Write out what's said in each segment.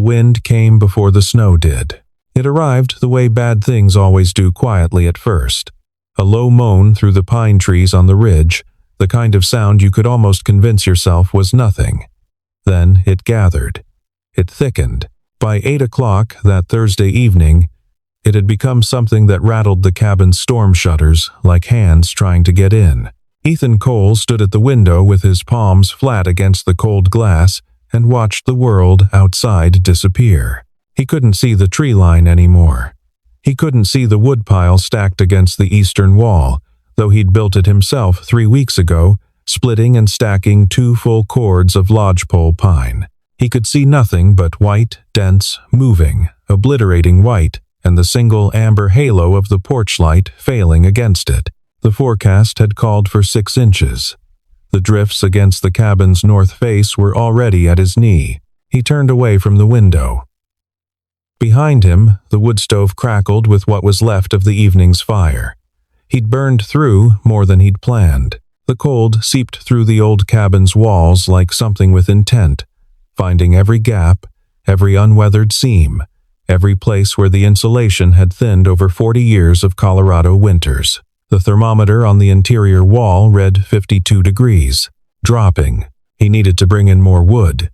wind came before the snow did. It arrived the way bad things always do, quietly at first. A low moan through the pine trees on the ridge, the kind of sound you could almost convince yourself was nothing. Then it gathered. It thickened. By 8 o'clock that Thursday evening, it had become something that rattled the cabin's storm shutters like hands trying to get in. Ethan Cole stood at the window with his palms flat against the cold glass and watched the world outside disappear. He couldn't see the tree line anymore. He couldn't see the woodpile stacked against the eastern wall, though he'd built it himself 3 weeks ago, splitting and stacking 2 full cords of lodgepole pine. He could see nothing but white, dense, moving, obliterating white, and the single amber halo of the porch light failing against it. The forecast had called for 6 inches. The drifts against the cabin's north face were already at his knee. He turned away from the window. Behind him, the wood stove crackled with what was left of the evening's fire. He'd burned through more than he'd planned. The cold seeped through the old cabin's walls like something with intent, finding every gap, every unweathered seam, every place where the insulation had thinned over 40 years of Colorado winters. The thermometer on the interior wall read 52 degrees, dropping. He needed to bring in more wood.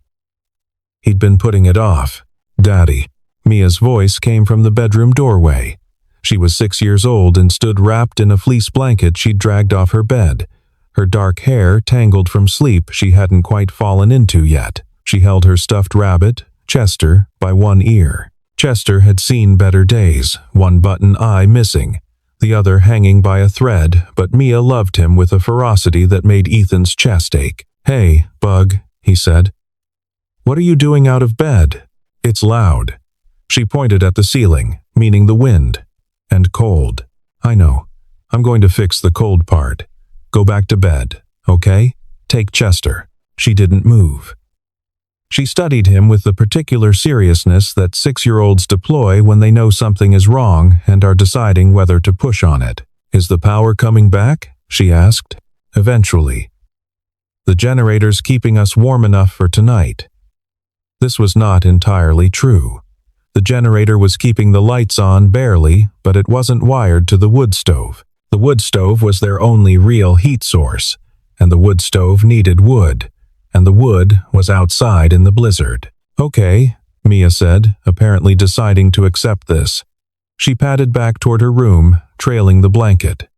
He'd been putting it off. "Daddy." Mia's voice came from the bedroom doorway. She was 6 years old and stood wrapped in a fleece blanket she'd dragged off her bed, her dark hair tangled from sleep she hadn't quite fallen into yet. She held her stuffed rabbit, Chester, by one ear. Chester had seen better days, one button eye missing, the other hanging by a thread, but Mia loved him with a ferocity that made Ethan's chest ache. "Hey, Bug," he said. "What are you doing out of bed? It's loud." She pointed at the ceiling, meaning the wind. "And cold." "I know. I'm going to fix the cold part. Go back to bed, okay? Take Chester." She didn't move. She studied him with the particular seriousness that 6-year-olds deploy when they know something is wrong and are deciding whether to push on it. "Is the power coming back?" she asked. "Eventually. The generator's keeping us warm enough for tonight." This was not entirely true. The generator was keeping the lights on barely, but it wasn't wired to the wood stove. The wood stove was their only real heat source, and the wood stove needed wood, and the wood was outside in the blizzard. "Okay," Mia said, apparently deciding to accept this. She padded back toward her room, trailing the blanket.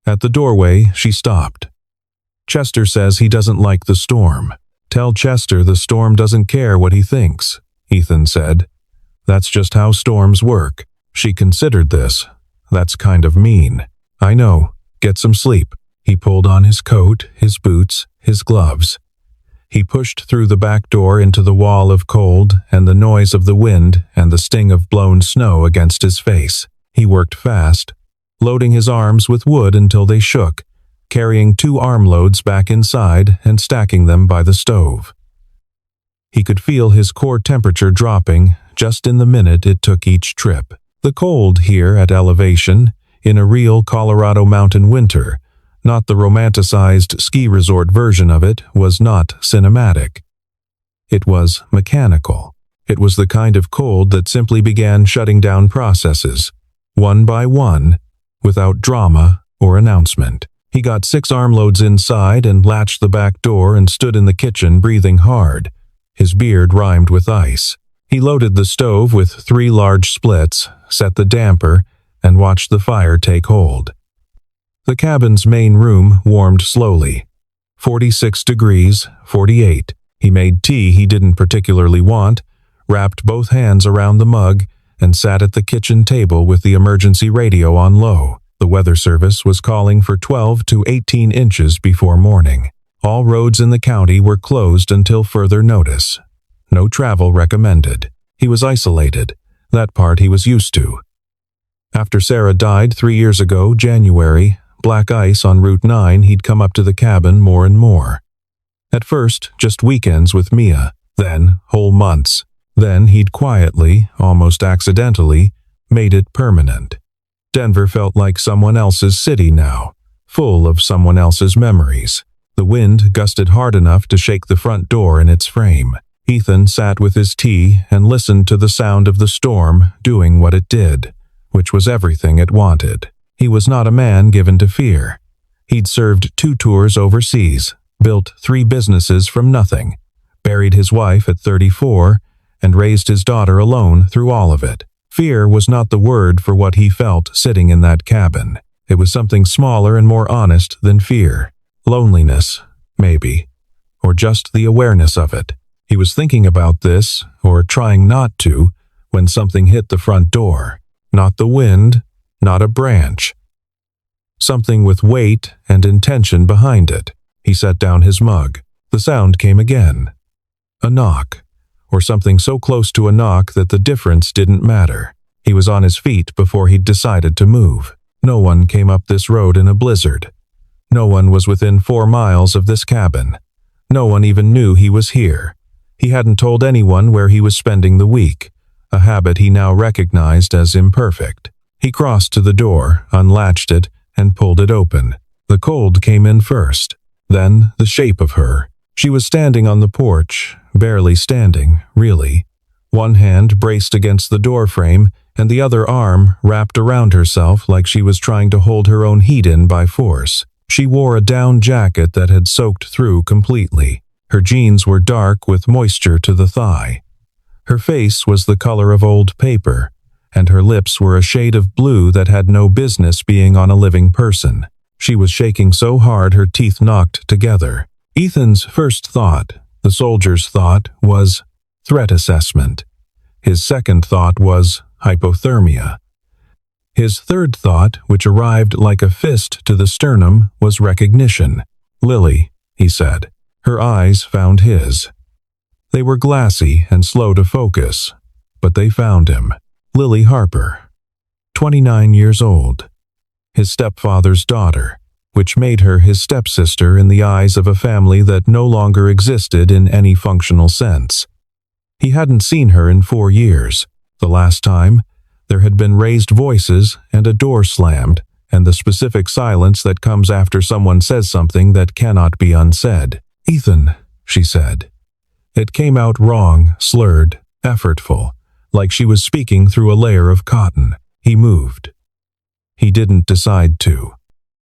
At the doorway, she stopped. "Chester says he doesn't like the storm." "Tell Chester the storm doesn't care what he thinks," Ethan said. "That's just how storms work." She considered this. "That's kind of mean." "I know. Get some sleep." He pulled on his coat, his boots, his gloves. He pushed through the back door into the wall of cold and the noise of the wind and the sting of blown snow against his face. He worked fast, loading his arms with wood until they shook, carrying 2 armloads back inside and stacking them by the stove. He could feel his core temperature dropping just in the minute it took each trip. The cold here at elevation, in a real Colorado mountain winter, not the romanticized ski resort version of it, was not cinematic. It was mechanical. It was the kind of cold that simply began shutting down processes, one by one, without drama or announcement. He got 6 armloads inside and latched the back door and stood in the kitchen breathing hard. His beard rhymed with ice. He loaded the stove with 3 large splits, set the damper, and watched the fire take hold. The cabin's main room warmed slowly. 46 degrees, 48. He made tea he didn't particularly want, wrapped both hands around the mug, and sat at the kitchen table with the emergency radio on low. The weather service was calling for 12 to 18 inches before morning. All roads in the county were closed until further notice. No travel recommended. He was isolated. That part he was used to. After Sarah died 3 years ago, January, black ice on Route 9, he'd come up to the cabin more and more. At first, just weekends with Mia, then whole months. Then he'd quietly, almost accidentally, made it permanent. Denver felt like someone else's city now, full of someone else's memories. The wind gusted hard enough to shake the front door in its frame. Ethan sat with his tea and listened to the sound of the storm doing what it did, which was everything it wanted. He was not a man given to fear. He'd served 2 tours overseas, built 3 businesses from nothing, buried his wife at 34, and raised his daughter alone through all of it. Fear was not the word for what he felt sitting in that cabin. It was something smaller and more honest than fear. Loneliness, maybe, or just the awareness of it. He was thinking about this, or trying not to, when something hit the front door. Not the wind, not a branch. Something with weight and intention behind it. He set down his mug. The sound came again. A knock, or something so close to a knock that the difference didn't matter. He was on his feet before he'd decided to move. No one came up this road in a blizzard. No one was within 4 miles of this cabin. No one even knew he was here. He hadn't told anyone where he was spending the week, a habit he now recognized as imperfect. He crossed to the door, unlatched it, and pulled it open. The cold came in first, then the shape of her. She was standing on the porch, barely standing, really. One hand braced against the doorframe, and the other arm wrapped around herself like she was trying to hold her own heat in by force. She wore a down jacket that had soaked through completely. Her jeans were dark with moisture to the thigh. Her face was the color of old paper, and her lips were a shade of blue that had no business being on a living person. She was shaking so hard her teeth knocked together. Ethan's first thought, the soldier's thought, was threat assessment. His second thought was hypothermia. His third thought, which arrived like a fist to the sternum, was recognition. "Lily," he said. Her eyes found his. They were glassy and slow to focus, but they found him. Lily Harper, 29 years old. His stepfather's daughter, which made her his stepsister in the eyes of a family that no longer existed in any functional sense. He hadn't seen her in 4 years. The last time, there had been raised voices and a door slammed, and the specific silence that comes after someone says something that cannot be unsaid. "Ethan," she said. It came out wrong, slurred, effortful, like she was speaking through a layer of cotton. He moved. He didn't decide to.